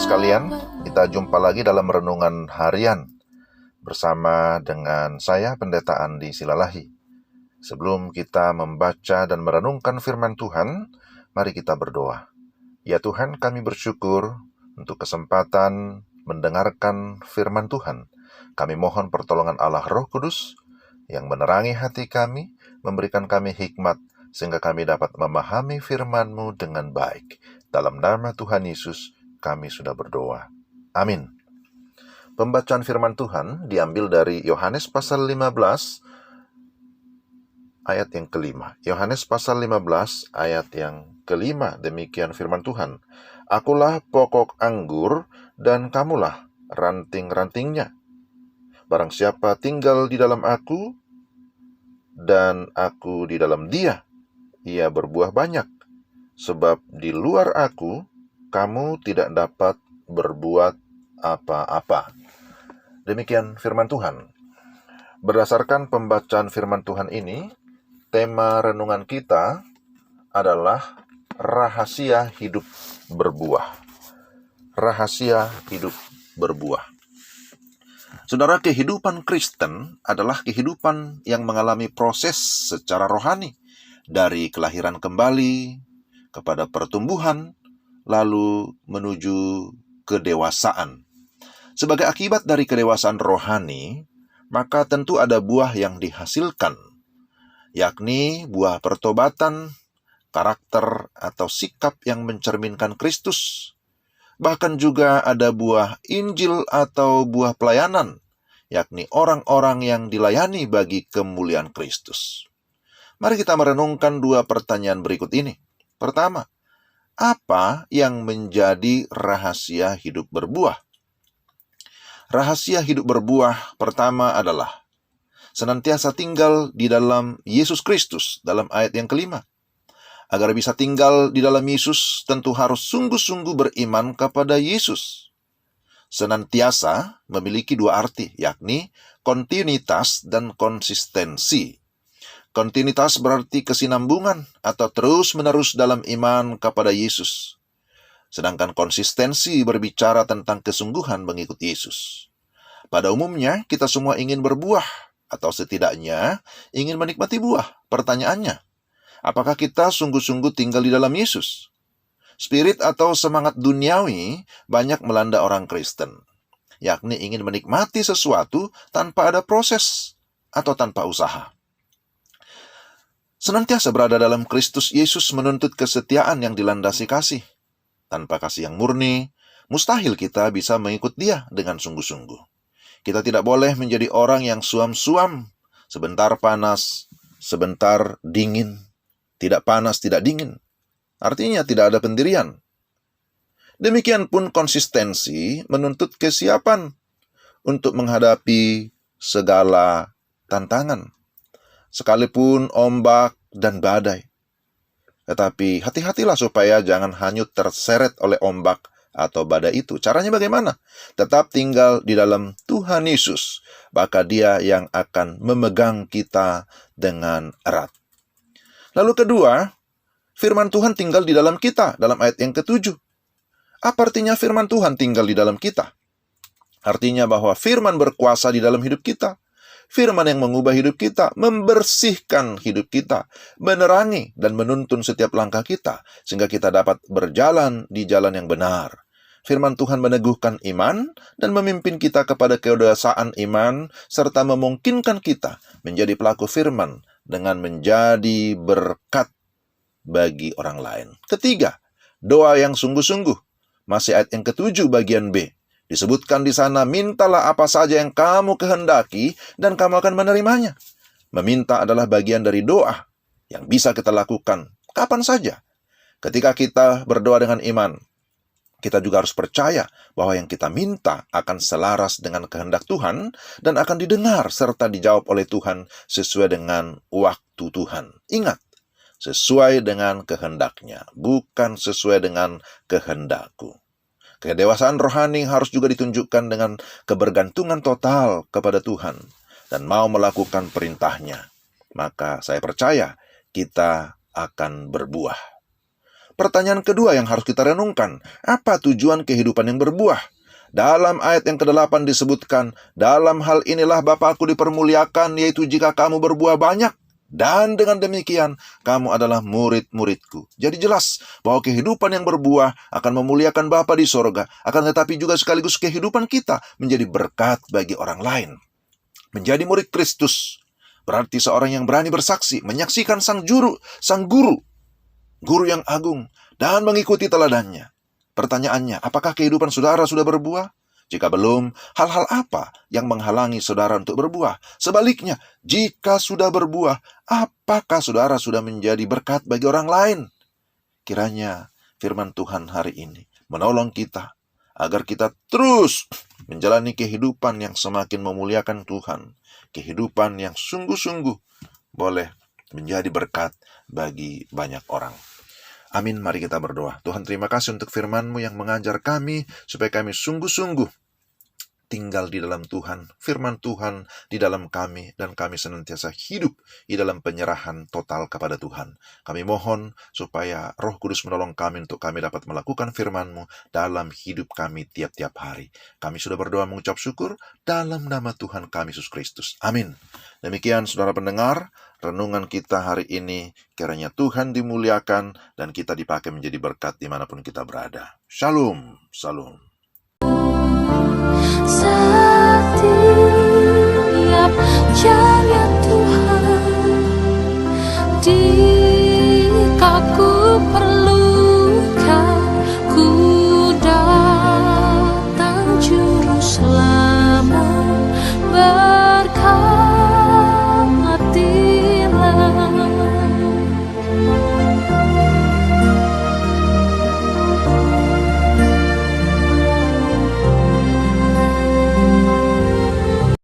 sekalian, kita jumpa lagi dalam renungan harian bersama dengan saya, Pendeta Andi Silalahi. Sebelum kita membaca dan merenungkan firman Tuhan, mari kita berdoa. Ya Tuhan, kami bersyukur untuk kesempatan mendengarkan firman Tuhan. Kami mohon pertolongan Allah Roh Kudus yang menerangi hati kami, memberikan kami hikmat, sehingga kami dapat memahami firman-Mu dengan baik. Dalam nama Tuhan Yesus, kami sudah berdoa. Amin. Pembacaan firman Tuhan diambil dari Yohanes pasal 15, ayat yang kelima. Yohanes pasal 15, ayat yang kelima. Demikian firman Tuhan. Akulah pokok anggur, dan kamulah ranting-rantingnya. Barang siapa tinggal di dalam aku, dan aku di dalam dia, ia berbuah banyak. Sebab di luar aku, kamu tidak dapat berbuat apa-apa. Demikian firman Tuhan. Berdasarkan pembacaan firman Tuhan ini, tema renungan kita adalah rahasia hidup berbuah. Rahasia hidup berbuah. Saudara, kehidupan Kristen adalah kehidupan yang mengalami proses secara rohani, dari kelahiran kembali, kepada pertumbuhan, lalu menuju kedewasaan. Sebagai akibat dari kedewasaan rohani, maka tentu ada buah yang dihasilkan, yakni buah pertobatan, karakter atau sikap yang mencerminkan Kristus. Bahkan juga ada buah Injil atau buah pelayanan, yakni orang-orang yang dilayani bagi kemuliaan Kristus. Mari kita merenungkan dua pertanyaan berikut ini. Pertama, apa yang menjadi rahasia hidup berbuah? Rahasia hidup berbuah pertama adalah senantiasa tinggal di dalam Yesus Kristus, dalam ayat yang kelima. Agar bisa tinggal di dalam Yesus, tentu harus sungguh-sungguh beriman kepada Yesus. Senantiasa memiliki dua arti, yakni kontinuitas dan konsistensi. Kontinuitas berarti kesinambungan atau terus-menerus dalam iman kepada Yesus. Sedangkan konsistensi berbicara tentang kesungguhan mengikut Yesus. Pada umumnya, kita semua ingin berbuah, atau setidaknya ingin menikmati buah. Pertanyaannya, apakah kita sungguh-sungguh tinggal di dalam Yesus? Spirit atau semangat duniawi banyak melanda orang Kristen, yakni ingin menikmati sesuatu tanpa ada proses atau tanpa usaha. Senantiasa berada dalam Kristus Yesus menuntut kesetiaan yang dilandasi kasih. Tanpa kasih yang murni, mustahil kita bisa mengikut Dia dengan sungguh-sungguh. Kita tidak boleh menjadi orang yang suam-suam, sebentar panas, sebentar dingin, tidak panas, tidak dingin. Artinya tidak ada pendirian. Demikian pun konsistensi menuntut kesiapan untuk menghadapi segala tantangan, sekalipun ombak dan badai. Tetapi hati-hatilah supaya jangan hanyut terseret oleh ombak atau badai itu. Caranya bagaimana? Tetap tinggal di dalam Tuhan Yesus, maka Dia yang akan memegang kita dengan erat. Lalu kedua, firman Tuhan tinggal di dalam kita, dalam ayat yang ke-7. Apa artinya firman Tuhan tinggal di dalam kita? Artinya bahwa firman berkuasa di dalam hidup kita. Firman yang mengubah hidup kita, membersihkan hidup kita, menerangi dan menuntun setiap langkah kita, sehingga kita dapat berjalan di jalan yang benar. Firman Tuhan meneguhkan iman dan memimpin kita kepada kedewasaan iman, serta memungkinkan kita menjadi pelaku firman dengan menjadi berkat bagi orang lain. Ketiga, doa yang sungguh-sungguh. Masih ayat yang ke-7 bagian B. Disebutkan di sana, mintalah apa saja yang kamu kehendaki dan kamu akan menerimanya. Meminta adalah bagian dari doa yang bisa kita lakukan kapan saja. Ketika kita berdoa dengan iman, kita juga harus percaya bahwa yang kita minta akan selaras dengan kehendak Tuhan dan akan didengar serta dijawab oleh Tuhan sesuai dengan waktu Tuhan. Ingat, sesuai dengan kehendaknya, bukan sesuai dengan kehendakku. Kedewasaan rohani harus juga ditunjukkan dengan kebergantungan total kepada Tuhan dan mau melakukan perintahnya. Maka saya percaya kita akan berbuah. Pertanyaan kedua yang harus kita renungkan, apa tujuan kehidupan yang berbuah? Dalam ayat yang ke-8 disebutkan, dalam hal inilah Bapa-Ku dipermuliakan, yaitu jika kamu berbuah banyak, dan dengan demikian kamu adalah murid-muridku. Jadi jelas bahwa kehidupan yang berbuah akan memuliakan Bapa di sorga, akan tetapi juga sekaligus kehidupan kita menjadi berkat bagi orang lain. Menjadi murid Kristus berarti seorang yang berani bersaksi, menyaksikan sang guru yang agung, dan mengikuti teladannya. Pertanyaannya, apakah kehidupan saudara sudah berbuah? Jika belum, hal-hal apa yang menghalangi saudara untuk berbuah? Sebaliknya, jika sudah berbuah, apakah saudara sudah menjadi berkat bagi orang lain? Kiranya firman Tuhan hari ini menolong kita agar kita terus menjalani kehidupan yang semakin memuliakan Tuhan, kehidupan yang sungguh-sungguh boleh menjadi berkat bagi banyak orang. Amin, mari kita berdoa. Tuhan, terima kasih untuk firman-Mu yang mengajar kami, supaya kami sungguh-sungguh tinggal di dalam Tuhan, firman Tuhan di dalam kami, dan kami senantiasa hidup di dalam penyerahan total kepada Tuhan. Kami mohon supaya Roh Kudus menolong kami untuk kami dapat melakukan firman-Mu dalam hidup kami tiap-tiap hari. Kami sudah berdoa mengucap syukur dalam nama Tuhan kami Yesus Kristus. Amin. Demikian saudara pendengar, renungan kita hari ini. Kiranya Tuhan dimuliakan dan kita dipakai menjadi berkat dimanapun kita berada. Shalom, shalom.